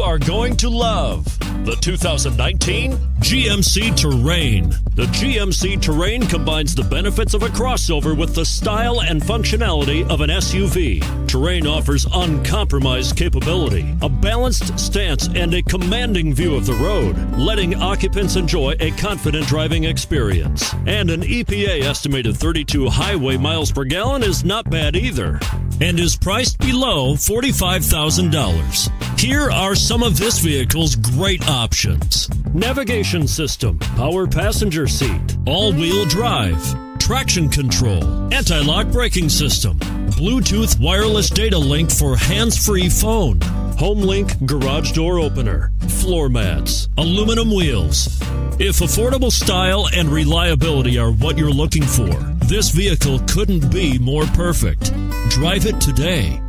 you are going to love the 2019 GMC Terrain. The GMC Terrain combines the benefits of a crossover with the style and functionality of an SUV. Terrain offers uncompromised capability, a balanced stance, and a commanding view of the road, letting occupants enjoy a confident driving experience. And an EPA estimated 32 highway miles per gallon is not bad either, and is priced below $45,000. Here are some of this vehicle's great options: navigation system, power passenger seat, all-wheel drive, traction control, anti-lock braking system, Bluetooth wireless data link for hands-free phone, HomeLink garage door opener, floor mats, aluminum wheels. If affordable style and reliability are what you're looking for, this vehicle couldn't be more perfect. Drive it today.